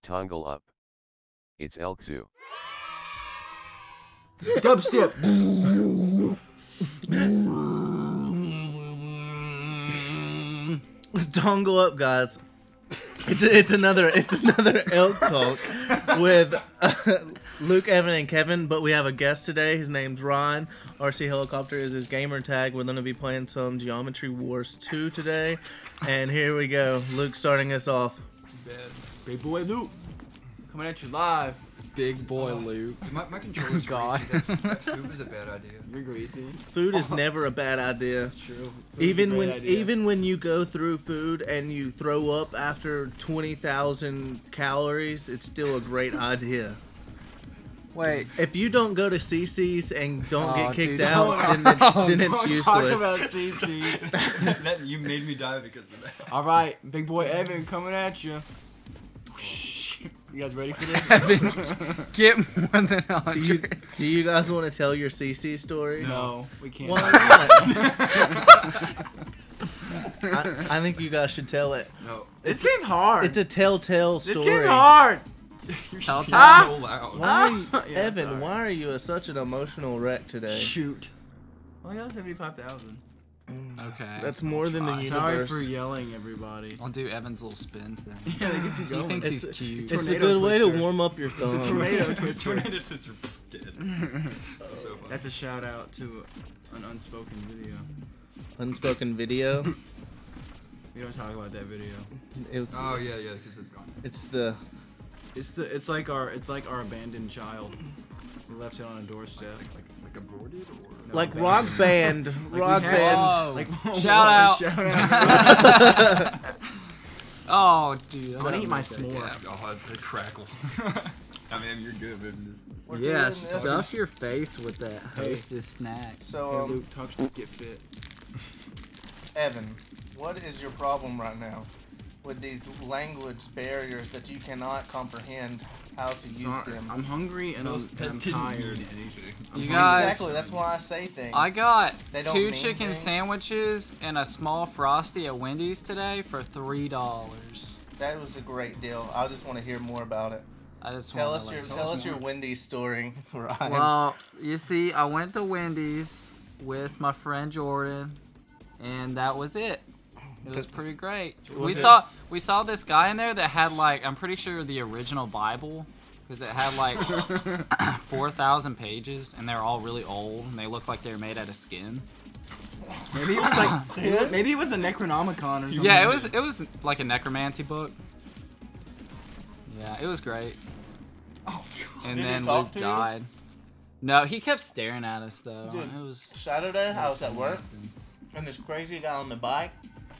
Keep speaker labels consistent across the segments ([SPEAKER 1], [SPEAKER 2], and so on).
[SPEAKER 1] Toggle up. It's ELKzoo.
[SPEAKER 2] Dubstep.
[SPEAKER 3] Dongle up, guys. It's another elk talk with Luke, Evan, and Kevin. But we have a guest today. His name's Ryan. RC Helicopter is his gamer tag. We're going to be playing some Geometry Wars 2 today. And here we go. Luke starting us off.
[SPEAKER 2] Big boy Luke. Coming at you live.
[SPEAKER 4] Big boy Luke.
[SPEAKER 5] My controller's greasy. That food was a bad idea.
[SPEAKER 2] You're greasy.
[SPEAKER 3] Food is never a bad idea.
[SPEAKER 2] That's true.
[SPEAKER 3] Even when you go through food and you throw up after 20,000 calories, it's still a great idea.
[SPEAKER 4] Wait.
[SPEAKER 3] If you don't go to CC's and don't get kicked
[SPEAKER 4] dude,
[SPEAKER 3] out, then it's useless.
[SPEAKER 2] Talk about CC's.
[SPEAKER 5] You made me die because of that.
[SPEAKER 2] All right, big boy Evan coming at you. You guys ready for this?
[SPEAKER 4] Evan, get more than 100.
[SPEAKER 3] Do you guys want to tell your CC story?
[SPEAKER 2] No, we can't.
[SPEAKER 3] Why not? I think you guys should tell it.
[SPEAKER 5] No.
[SPEAKER 2] This game's hard.
[SPEAKER 3] It's a telltale story.
[SPEAKER 2] This game's hard.
[SPEAKER 5] You're
[SPEAKER 4] Tell-
[SPEAKER 5] so loud.
[SPEAKER 3] Why are you,
[SPEAKER 2] Yeah,
[SPEAKER 3] Evan,
[SPEAKER 2] sorry.
[SPEAKER 3] why are you such an emotional wreck today?
[SPEAKER 2] Shoot. Oh, I got 75,000.
[SPEAKER 4] Okay.
[SPEAKER 3] That's more than the universe.
[SPEAKER 2] Sorry for yelling, everybody.
[SPEAKER 4] I'll do Evan's little spin thing.
[SPEAKER 2] Yeah, they get you
[SPEAKER 4] He
[SPEAKER 2] going.
[SPEAKER 4] thinks he's
[SPEAKER 3] It's-
[SPEAKER 4] cute.
[SPEAKER 3] It's a
[SPEAKER 2] Tornado
[SPEAKER 3] good way to
[SPEAKER 2] twister.
[SPEAKER 3] warm up your thumb.
[SPEAKER 2] Tornado
[SPEAKER 5] Tornado
[SPEAKER 2] twister.
[SPEAKER 5] twister. Dead. So funny.
[SPEAKER 2] That's a shout out to an unspoken video.
[SPEAKER 3] Unspoken video.
[SPEAKER 2] We don't talk about that video.
[SPEAKER 3] It's,
[SPEAKER 5] Oh yeah, because it's gone.
[SPEAKER 3] it's
[SPEAKER 2] It's like our abandoned child. We left it on a doorstep.
[SPEAKER 5] Like aborted or
[SPEAKER 2] No,
[SPEAKER 3] like
[SPEAKER 2] abandoned.
[SPEAKER 3] rock band.
[SPEAKER 2] Like
[SPEAKER 3] rock
[SPEAKER 2] we had-
[SPEAKER 3] band.
[SPEAKER 4] Whoa.
[SPEAKER 2] Like
[SPEAKER 4] Shout out.
[SPEAKER 2] Shout out.
[SPEAKER 4] Oh, dude.
[SPEAKER 2] I'm gonna eat my
[SPEAKER 5] Yeah,
[SPEAKER 2] s'more.
[SPEAKER 5] oh, the crackle. I mean, you're good, man.
[SPEAKER 3] We're
[SPEAKER 4] Yeah,
[SPEAKER 3] doing this.
[SPEAKER 4] stuff your face with that hostess snack.
[SPEAKER 3] So,
[SPEAKER 2] Hey, Luke, talk to get fit.
[SPEAKER 3] Evan, what is your problem right now with these language barriers that you cannot comprehend how to use
[SPEAKER 2] Sorry,
[SPEAKER 3] them?
[SPEAKER 2] I'm hungry and I'm tired.
[SPEAKER 5] anything.
[SPEAKER 4] You guys,
[SPEAKER 3] Exactly, that's why I say things.
[SPEAKER 4] I got
[SPEAKER 3] They don't
[SPEAKER 4] 2
[SPEAKER 3] mean
[SPEAKER 4] chicken
[SPEAKER 3] things.
[SPEAKER 4] sandwiches and a small Frosty at Wendy's today for $3.
[SPEAKER 3] That was a great deal. I just want to hear more about it.
[SPEAKER 4] I just
[SPEAKER 3] Tell
[SPEAKER 4] wanna
[SPEAKER 3] us
[SPEAKER 4] let
[SPEAKER 3] your
[SPEAKER 4] you
[SPEAKER 3] tell
[SPEAKER 4] know.
[SPEAKER 3] us your Wendy's story, Ryan.
[SPEAKER 4] Well, you see, I went to Wendy's with my friend Jordan, and that was it. It was pretty great. We saw this guy in there that had like, I'm pretty sure the original Bible, because it had like 4,000 pages, and they're all really old, and they look like they were made out of skin.
[SPEAKER 2] Maybe it was like maybe it was a Necronomicon or something.
[SPEAKER 4] Yeah, it was like a necromancy book. Yeah, it was great.
[SPEAKER 5] Oh,
[SPEAKER 4] And
[SPEAKER 3] Did he
[SPEAKER 4] then
[SPEAKER 3] talk
[SPEAKER 4] Luke
[SPEAKER 3] to you?
[SPEAKER 4] died. No, he kept staring at us though.
[SPEAKER 3] Dude,
[SPEAKER 4] It was
[SPEAKER 3] Saturday, I was at work,
[SPEAKER 4] interesting.
[SPEAKER 3] and this crazy guy on the bike,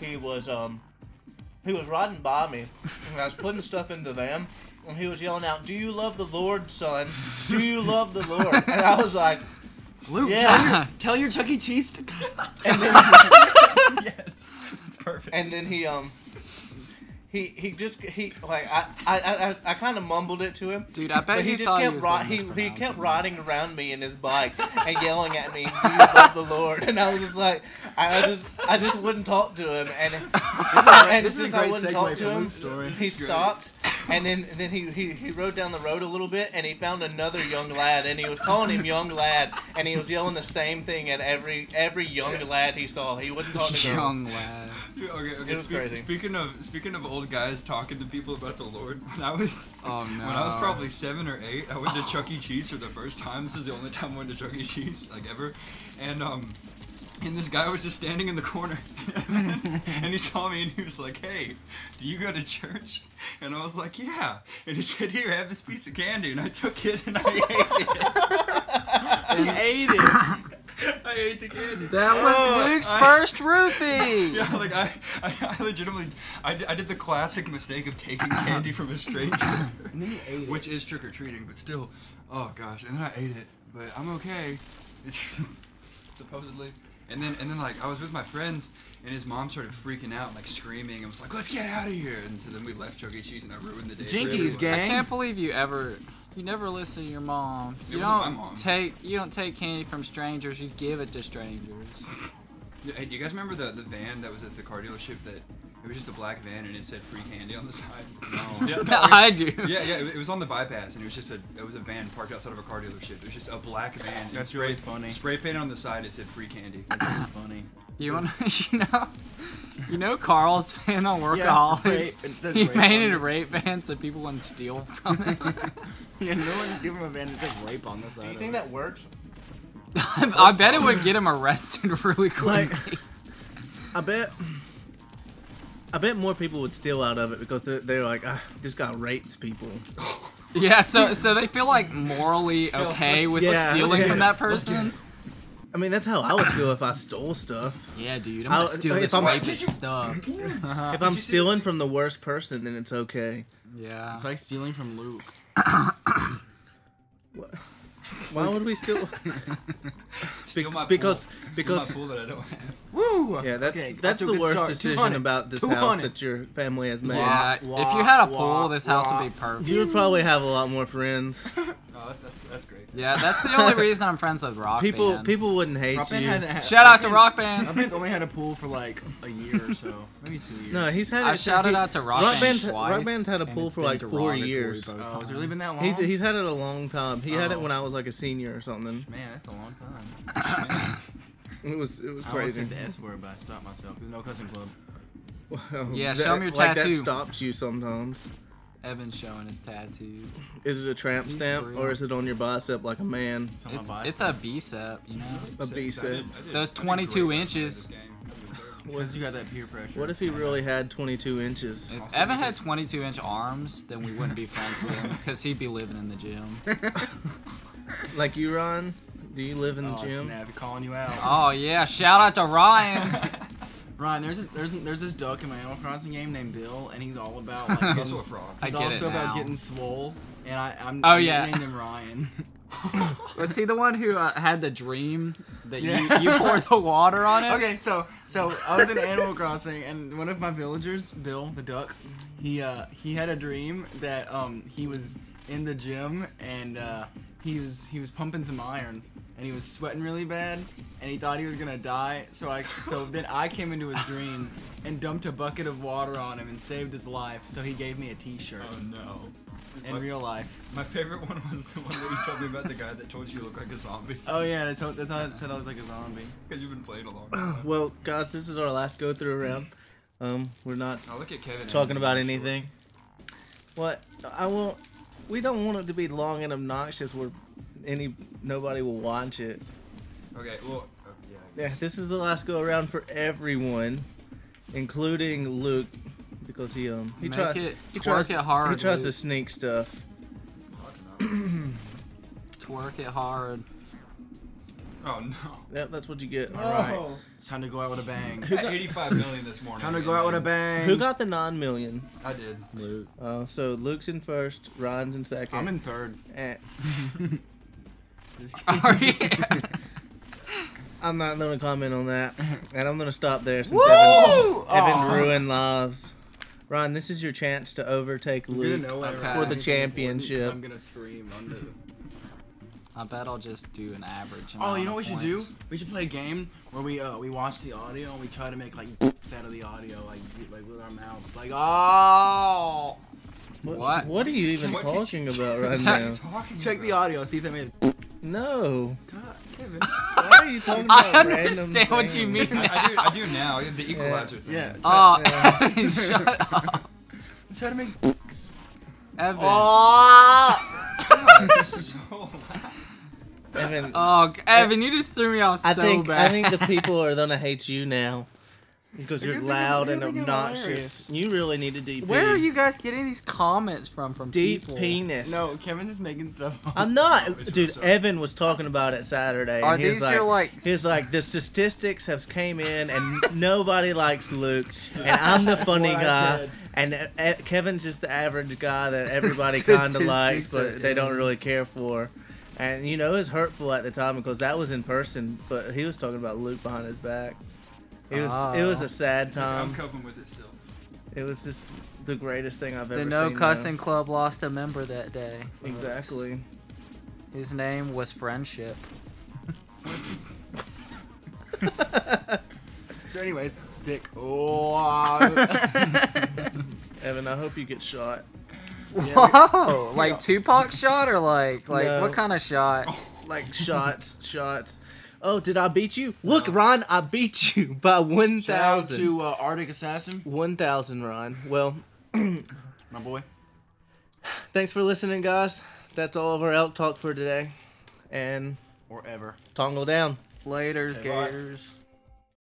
[SPEAKER 3] he was riding by me, and I was putting stuff into them, and he was yelling out, "Do you love the Lord, son? Do you love the Lord?" And I was like,
[SPEAKER 2] Luke,
[SPEAKER 3] Yeah.
[SPEAKER 2] tell your Chuck E. Cheese to
[SPEAKER 3] and then,
[SPEAKER 5] yes, that's perfect.
[SPEAKER 3] and then he I kind of mumbled it to him.
[SPEAKER 4] Dude, I bet
[SPEAKER 3] But
[SPEAKER 4] he
[SPEAKER 3] he just
[SPEAKER 4] thought
[SPEAKER 3] kept
[SPEAKER 4] he was like,
[SPEAKER 3] he kept
[SPEAKER 4] mispronouncing
[SPEAKER 3] riding around me in his bike and yelling at me, "Do you love the Lord?" And I was just like, I just wouldn't talk to him, and
[SPEAKER 2] this is a
[SPEAKER 3] since I
[SPEAKER 2] great
[SPEAKER 3] wouldn't
[SPEAKER 2] segue
[SPEAKER 3] talk
[SPEAKER 2] for
[SPEAKER 3] to him,
[SPEAKER 2] Luke's story.
[SPEAKER 3] he stopped, and then he rode down the road a little bit, and he found another young lad, and he was calling him young lad, and he was yelling the same thing at every young lad he saw. He wouldn't talk to girls.
[SPEAKER 4] young lad.
[SPEAKER 5] Dude, okay.
[SPEAKER 3] It was crazy.
[SPEAKER 5] Speaking of old guys talking to people about the Lord, when I was
[SPEAKER 4] Oh no.
[SPEAKER 5] when I was probably 7 or 8, I went to Chuck E. Cheese for the first time. This is the only time I went to Chuck E. Cheese like ever, and this guy was just standing in the corner, and he saw me, and he was like, "Hey, do you go to church?" And I was like, "Yeah." And he said, "Here, have this piece of candy," and I took it and I ate it.
[SPEAKER 2] You ate it.
[SPEAKER 5] I ate the candy.
[SPEAKER 4] That was Luke's first roofie.
[SPEAKER 5] Yeah, like I legitimately, I did the classic mistake of taking candy from a stranger,
[SPEAKER 2] And then you ate it.
[SPEAKER 5] which is trick or treating, but still, oh gosh, and then I ate it, but I'm okay, supposedly. And then like I was with my friends, and his mom started freaking out, and, like screaming, and was like, "Let's get out of here!" And so then we left Chuck E. Cheese, and I ruined the day. for
[SPEAKER 2] Jinkies,
[SPEAKER 5] everyone.
[SPEAKER 2] gang.
[SPEAKER 4] I can't believe you never listen to your mom.
[SPEAKER 5] It wasn't my mom.
[SPEAKER 4] You don't take candy from strangers. You give it to strangers.
[SPEAKER 5] Yeah, hey, do you guys remember the van that was at the car dealership that it was just a black van and it said free candy on the side?
[SPEAKER 2] No.
[SPEAKER 5] Yeah,
[SPEAKER 4] I do.
[SPEAKER 5] Yeah, it was on the bypass and it was a van parked outside of a car dealership. It was just a black van. And
[SPEAKER 2] That's really funny.
[SPEAKER 5] Spray painted on the side, it said free candy.
[SPEAKER 2] That's really funny.
[SPEAKER 4] You want you know Carl's fan on Workaholics.
[SPEAKER 2] rape. It says
[SPEAKER 4] He
[SPEAKER 2] rape
[SPEAKER 4] painted
[SPEAKER 2] on
[SPEAKER 4] a
[SPEAKER 2] this.
[SPEAKER 4] rape van so people wouldn't steal from it.
[SPEAKER 2] Yeah, no one's stealing from a van. It says rape on the side.
[SPEAKER 3] Do you
[SPEAKER 2] of
[SPEAKER 3] think
[SPEAKER 2] it.
[SPEAKER 3] that works?
[SPEAKER 4] I bet it would get him arrested really quickly.
[SPEAKER 3] I bet more people would steal out of it because they're like, this guy rapes people.
[SPEAKER 4] Yeah, so they feel like morally okay with stealing from that person.
[SPEAKER 3] I mean, that's how I would feel if I stole stuff.
[SPEAKER 4] Yeah, dude, I'm gonna steal this
[SPEAKER 3] if I'm-
[SPEAKER 4] rapist stuff.
[SPEAKER 3] If I'm stealing from the worst person, then it's okay.
[SPEAKER 4] Yeah.
[SPEAKER 2] It's like stealing from Luke.
[SPEAKER 3] Why would we steal?
[SPEAKER 5] Steal my
[SPEAKER 3] because
[SPEAKER 5] pool. Steal my pool that I don't have.
[SPEAKER 2] Woo!
[SPEAKER 3] yeah, that's
[SPEAKER 2] Okay,
[SPEAKER 3] that's
[SPEAKER 2] off to
[SPEAKER 3] the
[SPEAKER 2] a good
[SPEAKER 3] worst
[SPEAKER 2] start.
[SPEAKER 3] decision
[SPEAKER 2] 200.
[SPEAKER 3] about this house
[SPEAKER 2] 200.
[SPEAKER 3] that your family has made.
[SPEAKER 4] Yeah,
[SPEAKER 2] Wah,
[SPEAKER 4] if you had a
[SPEAKER 2] wah,
[SPEAKER 4] pool, this house would
[SPEAKER 2] wah.
[SPEAKER 4] be perfect.
[SPEAKER 3] You would probably have a lot more friends.
[SPEAKER 5] Oh, that's great.
[SPEAKER 4] Yeah, that's the only reason I'm friends with Rock Band.
[SPEAKER 3] People wouldn't hate
[SPEAKER 2] Rock Band
[SPEAKER 3] you.
[SPEAKER 2] hasn't had-
[SPEAKER 4] Shout out to
[SPEAKER 2] Band's-
[SPEAKER 4] Rock Band.
[SPEAKER 2] Rock Band's only had a pool for like a year or so, maybe 2 years.
[SPEAKER 3] No, he's had.
[SPEAKER 4] I shouted out to Rock Band
[SPEAKER 3] Band's,
[SPEAKER 4] twice,
[SPEAKER 3] Rock Band's had a
[SPEAKER 4] and
[SPEAKER 3] pool
[SPEAKER 4] it's
[SPEAKER 3] for
[SPEAKER 4] been
[SPEAKER 3] like 4
[SPEAKER 4] derogatory
[SPEAKER 3] years.
[SPEAKER 4] both
[SPEAKER 2] Oh, has it really been
[SPEAKER 4] times.
[SPEAKER 2] that long?
[SPEAKER 3] He's had it a long time. He had it
[SPEAKER 2] Oh.
[SPEAKER 3] when I was like a senior or something.
[SPEAKER 2] Man, that's a long time.
[SPEAKER 3] It was
[SPEAKER 2] I almost
[SPEAKER 3] crazy.
[SPEAKER 2] said the S word, but I stopped myself. There's no cussing club.
[SPEAKER 3] Well,
[SPEAKER 4] Yeah, show me your
[SPEAKER 3] like
[SPEAKER 4] tattoo.
[SPEAKER 3] That stops you sometimes.
[SPEAKER 4] Evan's showing his tattoo.
[SPEAKER 3] Is it a tramp
[SPEAKER 4] He's
[SPEAKER 3] stamp
[SPEAKER 4] real.
[SPEAKER 3] or is it on your bicep like a man?
[SPEAKER 2] It's on my
[SPEAKER 4] It's
[SPEAKER 2] bicep.
[SPEAKER 4] a bicep, you know.
[SPEAKER 3] A bicep.
[SPEAKER 4] Those 22 inches.
[SPEAKER 2] It's because you got that peer pressure.
[SPEAKER 3] What if he really had 22 inches?
[SPEAKER 4] If Evan had 22-inch arms, then we wouldn't be friends with him because he'd be living in the gym.
[SPEAKER 3] Like you, Ron? Do you live in the
[SPEAKER 2] Oh,
[SPEAKER 3] gym?
[SPEAKER 2] snap, he's calling you out.
[SPEAKER 4] Oh yeah, shout out to Ryan.
[SPEAKER 2] Ryan, there's this duck in my Animal Crossing game named Bill, and he's all about like
[SPEAKER 5] He's
[SPEAKER 2] getting,
[SPEAKER 5] also a frog.
[SPEAKER 4] I
[SPEAKER 2] he's
[SPEAKER 4] get it
[SPEAKER 2] also about
[SPEAKER 4] now.
[SPEAKER 2] getting swole, and I'm
[SPEAKER 4] Oh, yeah.
[SPEAKER 2] named him Ryan.
[SPEAKER 4] Was he the one who had the dream that
[SPEAKER 2] Yeah.
[SPEAKER 4] you poured the water on it?
[SPEAKER 2] Okay, so I was in Animal Crossing, and one of my villagers, Bill the duck, he had a dream that he was in the gym and he was pumping some iron and he was sweating really bad and he thought he was gonna die. So then I came into his dream and dumped a bucket of water on him and saved his life. So he gave me a T-shirt
[SPEAKER 5] Oh no.
[SPEAKER 2] in real life.
[SPEAKER 5] My favorite one was the one that you told me about the guy that told you look like a zombie.
[SPEAKER 2] Oh yeah, that's how it said I looked like a zombie.
[SPEAKER 5] Because you've been playing a long time.
[SPEAKER 3] Well, guys, this is our last go through round. We're not
[SPEAKER 5] I'll look at Kevin.
[SPEAKER 3] talking about anything. What? I won't. We don't want it to be long and obnoxious where nobody will watch it.
[SPEAKER 5] Okay, well, yeah.
[SPEAKER 3] Yeah, this is the last go around for everyone, including Luke, because he
[SPEAKER 4] Make
[SPEAKER 3] tries
[SPEAKER 4] it,
[SPEAKER 3] he
[SPEAKER 4] twerk
[SPEAKER 3] tries
[SPEAKER 4] it hard.
[SPEAKER 3] he tries to
[SPEAKER 4] Luke.
[SPEAKER 3] sneak stuff.
[SPEAKER 4] Twerk it hard.
[SPEAKER 5] Oh no.
[SPEAKER 3] Yep, that's what you get.
[SPEAKER 2] All right, it's time to go out with a bang.
[SPEAKER 3] Who
[SPEAKER 5] At
[SPEAKER 3] got,
[SPEAKER 5] 85 million this morning.
[SPEAKER 2] Time to go out with a bang.
[SPEAKER 3] who got the 9 million?
[SPEAKER 5] I did.
[SPEAKER 3] Luke. So Luke's in first, Ryan's in second.
[SPEAKER 2] I'm in third.
[SPEAKER 3] Eh,
[SPEAKER 2] Just kidding.
[SPEAKER 4] Are you?
[SPEAKER 3] I'm not going to comment on that, and I'm going to stop there since
[SPEAKER 2] Woo!
[SPEAKER 3] Evan
[SPEAKER 2] Aw.
[SPEAKER 3] ruined lives. Ryan, this is your chance to overtake
[SPEAKER 2] I'm gonna
[SPEAKER 3] Luke
[SPEAKER 2] know whenever
[SPEAKER 4] Okay.
[SPEAKER 2] I
[SPEAKER 4] For
[SPEAKER 2] do
[SPEAKER 3] the
[SPEAKER 2] anything important 'cause
[SPEAKER 3] championship.
[SPEAKER 2] I'm gonna scream under.
[SPEAKER 4] I bet I'll just do an average.
[SPEAKER 2] Oh, you know
[SPEAKER 4] amount
[SPEAKER 2] what we
[SPEAKER 4] of
[SPEAKER 2] should do?
[SPEAKER 4] points.
[SPEAKER 2] We should play a game where we watch the audio and we try to make like out of the audio, like with our mouths, like oh.
[SPEAKER 4] What?
[SPEAKER 3] What are you even
[SPEAKER 5] What did you-
[SPEAKER 3] talking about right
[SPEAKER 5] What
[SPEAKER 3] now?
[SPEAKER 5] are you talking
[SPEAKER 2] Check the
[SPEAKER 5] about?
[SPEAKER 2] audio, see if they made it.
[SPEAKER 3] No.
[SPEAKER 2] God, Kevin.
[SPEAKER 3] Why are you talking
[SPEAKER 4] I
[SPEAKER 3] about random
[SPEAKER 4] understand what you
[SPEAKER 3] things?
[SPEAKER 4] mean.
[SPEAKER 5] I do now. The equalizer thing.
[SPEAKER 2] Yeah.
[SPEAKER 4] Oh,
[SPEAKER 3] Yeah.
[SPEAKER 4] Evan, shut up.
[SPEAKER 2] Try to make.
[SPEAKER 4] Evan.
[SPEAKER 2] Oh.
[SPEAKER 5] So loud.
[SPEAKER 3] Evan,
[SPEAKER 4] Oh, Evan, you just threw me off so
[SPEAKER 3] I think
[SPEAKER 4] bad.
[SPEAKER 3] the people are gonna hate you now because
[SPEAKER 2] They're
[SPEAKER 3] you're
[SPEAKER 2] gonna think-
[SPEAKER 3] loud
[SPEAKER 2] they're
[SPEAKER 3] and
[SPEAKER 2] gonna think I'm
[SPEAKER 3] obnoxious.
[SPEAKER 2] hilarious.
[SPEAKER 3] You really need a DP.
[SPEAKER 4] Where are you guys getting these comments from
[SPEAKER 3] Deep
[SPEAKER 4] people?
[SPEAKER 3] penis.
[SPEAKER 2] No, Kevin's just making stuff up.
[SPEAKER 3] I'm not,
[SPEAKER 5] It's
[SPEAKER 3] dude.
[SPEAKER 5] so-
[SPEAKER 3] Evan was talking about it Saturday.
[SPEAKER 4] Are
[SPEAKER 3] and he was
[SPEAKER 4] these your, like,
[SPEAKER 3] He's like, the statistics have came in, and nobody likes Luke, and I'm the funny
[SPEAKER 2] What I
[SPEAKER 3] guy,
[SPEAKER 2] said.
[SPEAKER 3] and Kevin's just the average guy that everybody kind of likes,
[SPEAKER 2] Statistics
[SPEAKER 3] but they don't
[SPEAKER 2] are-
[SPEAKER 3] really care for. And you know, it was hurtful at the time because that was in person, but he was talking about Luke behind his back. It was a sad
[SPEAKER 5] I'm
[SPEAKER 3] time.
[SPEAKER 5] coping with it still.
[SPEAKER 3] It was just the greatest thing I've ever
[SPEAKER 4] The
[SPEAKER 3] seen.
[SPEAKER 4] No
[SPEAKER 3] though.
[SPEAKER 4] Cussing Club lost a member that day. folks.
[SPEAKER 3] Exactly.
[SPEAKER 4] His name was Friendship.
[SPEAKER 2] So, anyways, Dick. Oh.
[SPEAKER 3] Evan, I hope you get shot.
[SPEAKER 4] Whoa! Like Tupac shot or like
[SPEAKER 3] No.
[SPEAKER 4] what kind of shot?
[SPEAKER 3] Like shots. Oh, did I beat you? Look, Ron, I beat you by
[SPEAKER 2] Shout out
[SPEAKER 3] 1,000.
[SPEAKER 2] to Arctic Assassin,
[SPEAKER 3] 1,000, Ron. Well,
[SPEAKER 2] my boy.
[SPEAKER 3] thanks for listening, guys. That's all of our elk talk for today. And
[SPEAKER 2] Or ever.
[SPEAKER 3] tongle down.
[SPEAKER 4] Laters,
[SPEAKER 5] Hey, bye.
[SPEAKER 4] gators.